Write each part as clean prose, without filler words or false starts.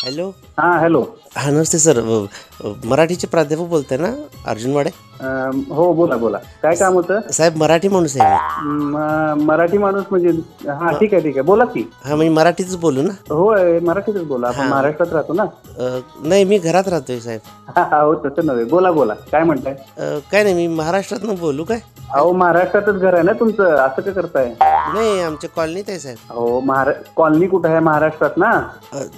Hello. हां hello. हा नमस्ते sir, मराठीचे प्राध्यापक बोलताय ना, अर्जुन वाडे? हो बोला बोला, काय काम होतं साहेब? मराठी माणूस आहे मी. मराठी माणूस म्हणजे हां ठीक आहे बोला की. हा म्हणजे मराठीच बोलू ना? होय मराठीतच बोला, आपण महाराष्ट्रात राहतो ना. नाही मी घरात राहतोय साहेब. हो तसं नव्हे, बोला बोला काय म्हणताय. काय नाही, मी महाराष्ट्रातनं बोलू काय? अहो महाराष्ट्रातच घर आहे ना तुमचं, असं का करताय? नाही आमच्या कॉलनीत आहे साहेब. हो कॉलनी कुठं आहे महाराष्ट्रात ना?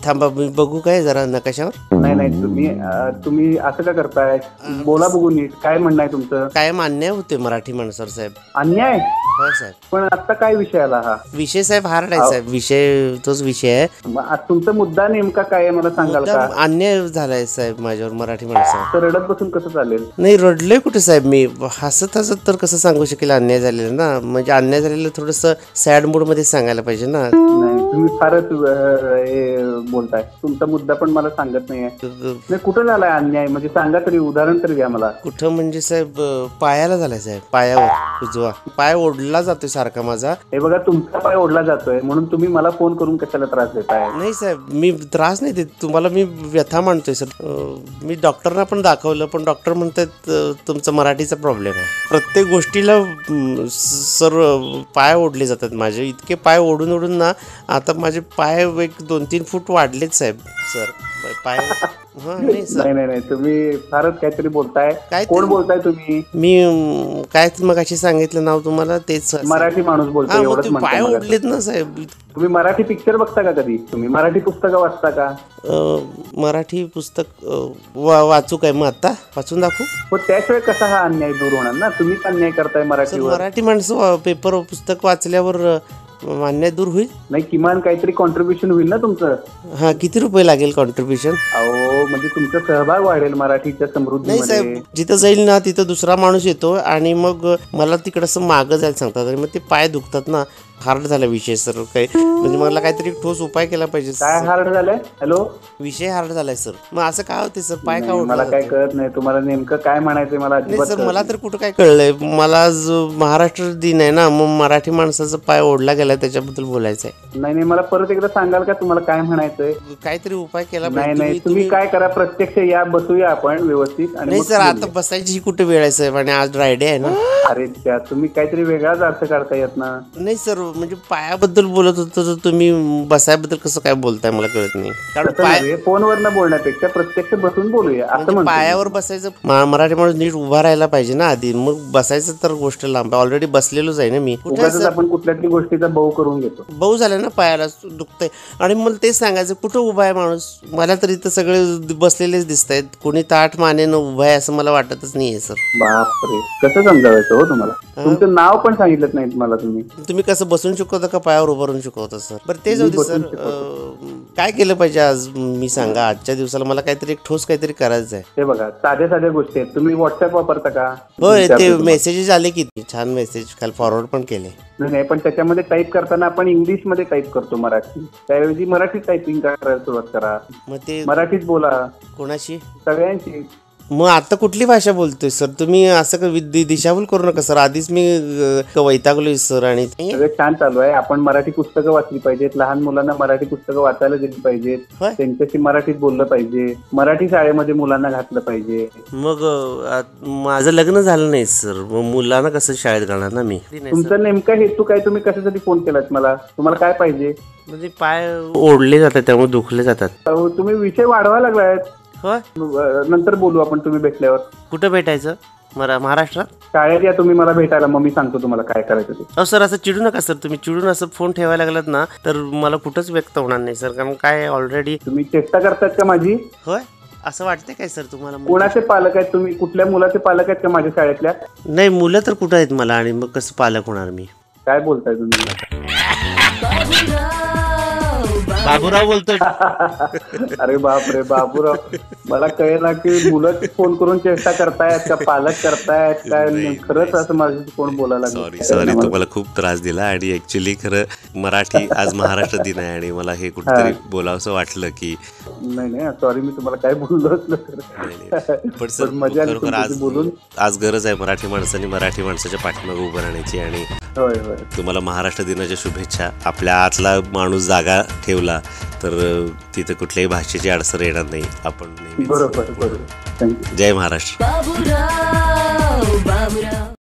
थांबा मी बघू काय जरा नकाशावर. नाही तुम्ही असं का करताय, बोला बघू नीट, काय म्हणणं आहे तुमचं? कायम अन्याय होते मराठी माणसावर साहेब. अन्याय? हो साहेब. पण आता काय विषय आला हा? विषय साहेब हार्ड आहे साहेब, विषय तोच विषय आहे. तुमचा मुद्दा नेमका काय आहे मला सांगाल का? अन्याय झालाय साहेब माझ्यावर मराठी माणसावर. तर रडत बसून कसं चालेल? नाही रडलोय कुठे साहेब मी, हसत हसत तर कसं सांगू शकेल अन्याय झालेला ना. म्हणजे अन्याय झालेलं थोडंसं सॅड मूड मध्ये सांगायला पाहिजे ना. नाही तुम्ही फारच बोलताय, तुमचा मुद्दा पण मला सांगत नाहीये. कुठं झालाय अन्याय म्हणजे सांगा तरी, उदाहरण तरी द्या मला. कुठं म्हणजे साहेब पायाला झालाय साहेब, पायावर उजवा पाय ओढला जातोय सारखा माझा. हे बघा तुमचा पाय ओढला जातोय म्हणून तुम्ही मला फोन करून कशाला त्रास देताय? नाही साहेब मी त्रास नाही देत तुम्हाला, मी व्यथा मांडतोय सर. मी डॉक्टरना पण दाखवलं पण डॉक्टर म्हणतात तुमचा मराठीचा प्रॉब्लेम आहे. प्रत्येक गोष्टीला सर पाय ओढले जातात माझे, इतके पाय ओढून ओढून ना आता माझे पाय 1-2-3 फूट वाढलेत साहेब. सर पाय नाही तुम्ही फारच काहीतरी बोलताय. काय कोण बोलताय तुम्ही? मी काय मगाशी सांगितलं नाव तुम्हाला, तेच मराठी माणूस बोलतोय एवढंच म्हणतो. पाय ओढलेत ना साहेब. तुम्ही मराठी पिक्चर बघता का कधी? तुम्ही मराठी पुस्तकं वाचता का? मराठी पुस्तक वाचू काय मग आता वाचून दाखवू? हो त्याशिवाय कसा हा अन्याय दूर होणार ना? तुम्हीच अन्याय करताय मराठीवर. मराठी माणसं पेपर पुस्तक वाचल्यावर अन्याय दूर होईल? नाही किमान काहीतरी कॉन्ट्रीब्युशन होईल ना तुमचं. हा किती रुपये लागेल कॉन्ट्रीब्युशन? अहो म्हणजे तुमचा सहभाग वाढेल मराठीच्या समृद्धीमध्ये. नाही साहेब जिथं जाईल ना तिथं दुसरा माणूस येतो आणि मग मला तिकडं असं मागं जायला सांगतात आणि मग ते पाय दुखतात ना. हार्ड झाला विषय सर, काही म्हणजे मला काहीतरी ठोस उपाय केला पाहिजे. काय हार्ड झालंय? हॅलो विषय हार्ड झालाय सर. मग असं काय होते सर? पाय का मला काय कळत नाही, तुम्हाला नेमकं काय म्हणायचंय मला नाही सर. मला तर कुठं काय कळलंय, मला आज महाराष्ट्र दिन आहे ना, मग मराठी माणसाचा पाय ओढला गेलाय त्याच्याबद्दल बोलायचं आहे. नाही मला परत एकदा सांगाल का तुम्हाला काय म्हणायचंय? काहीतरी उपाय केला पाहिजे. नाही तुम्ही काय करा, प्रत्यक्ष या, बसूया आपण व्यवस्थित. नाही सर आता बसायची कुठे वेळ आहे साहेब, आणि आज ड्रायडे आहे ना. अरे त्या तुम्ही काहीतरी वेगळाच अर्थ काढता येत ना. नाही सर म्हणजे पायाबद्दल बोलत होतो तर तुम्ही बसायबद्दल कसं काय बोलताय मला कळत नाही. कारण फोनवर न बोलण्यापेक्षा प्रत्यक्ष बसून बोलूया असं म्हणतो. पायावर बसायचं, मराठी माणूस नीट उभा राहायला पाहिजे ना आधी, मग बसायचं तर गोष्ट लांब. ऑलरेडी बसलेलोच आहे ना मी. आपण कुठल्यातरी गोष्टीचा बहु करून घेतो. बहु झालं ना, पायाला दुखतंय आणि मला तेच सांगायचं कुठं उभा आहे माणूस. मला तर इथं सगळे बसलेलेच दिसत आहेत, कोणी ताठ मानेनं उभा आहे असं मला वाटतच नाहीये सर. बापरे कसं समजावायचं हो तुम्हाला? तुमचं नाव पण सांगितलं नाही मला तुम्ही. तुम्ही कसं बसून शिकवता का पायावर उभं राहून शिकवता सर? बरं तेच होते सर. काय केलं पाहिजे आज मी सांगा? आजच्या दिवसाला मला काहीतरी एक ठोस काहीतरी करायचं आहे. ते बघा साध्या गोष्टी आहेत. तुम्ही व्हॉट्सअप वापरता का? होय ते मेसेजेस आले की छान मेसेज काल फॉरवर्ड पण केले. नाही पण त्याच्यामध्ये टाईप करताना आपण इंग्लिश मध्ये टाईप करतो मराठी, त्याऐवजी मराठीत टायपिंग करायला सुरुवात करा. मग ते मराठीत बोला. कोणाशी? सगळ्यांशी. मग आता कुठली भाषा बोलतोय सर तुम्ही? असं दिशाभूल करू नका सर. आधीच मी वैतागलोय सर. आणि सगळं छान चालू आहे. आपण मराठी पुस्तकं वाचली पाहिजेत, लहान मुलांना मराठी पुस्तकं वाचायला दिली पाहिजेत, त्यांच्याशी मराठीत बोललं पाहिजे, मराठी शाळेमध्ये मुलांना घातलं पाहिजे. मग माझं लग्न झालं नाही सर, मग मुलांना कसं शाळेत घालणार ना मी? तुमचा नेमका हेतू काय? तुम्ही कशासाठी फोन केलात मला? तुम्हाला काय पाहिजे? म्हणजे पाय ओढले जातात त्यामुळे दुखले जातात. तुम्ही विषय वाढवा लागलाय. नंतर बोलू आपण तुम्ही भेटल्यावर. कुठं भेटायचं? महाराष्ट्रात शाळेत या तुम्ही मला भेटायला, मग मी सांगतो तुम्हाला काय करायचं ते. अहो सर असं चिडू नका सर. तुम्ही चिडून असं फोन ठेवायला लागलात ना तर मला कुठंच व्यक्त होणार नाही सर. कारण काय ऑलरेडी तुम्ही चेष्टा करतायत का माझी? होय असं वाटतंय काय सर तुम्हाला? कोणाचे पालक आहेत तुम्ही? कुठल्या मुलाचे पालक आहेत का माझ्या शाळेतल्या? नाही मुलं तर कुठं आहेत मला, आणि मग कसं पालक होणार मी? काय बोलताय तुम्ही? बाबूराव बोलतोय. अरे बापरे बाबूराव, मला कळेना की मुलं फोन करून चेष्टा करतायत का पालक करतायत काय, खरंच असं माझं कोण बोलायला लागलं. सॉरी तुम्हाला खूप त्रास दिला. आणि ऍक्च्युली खरं मराठी आज महाराष्ट्र दिन आहे आणि मला हे कुठेतरी बोलावंसं वाटलं की नाही सॉरी, मी तुम्हाला काय बोललो असलं पण सर मजा आली खरोखर तुमच्याशी बोलून. आज गरज आहे मराठी माणसांनी मराठी माणसाच्या पाठीमागे उभं राहण्याची. आणि होय होय, तुम्हाला महाराष्ट्र दिनाच्या शुभेच्छा. आपल्या आतला माणूस जागा ठेवला तर तिथे कुठल्याही भाषेची अडसर येणार नाही. आपण नेहमी बरोबर बरोबर. थँक्यू. जय महाराष्ट्र.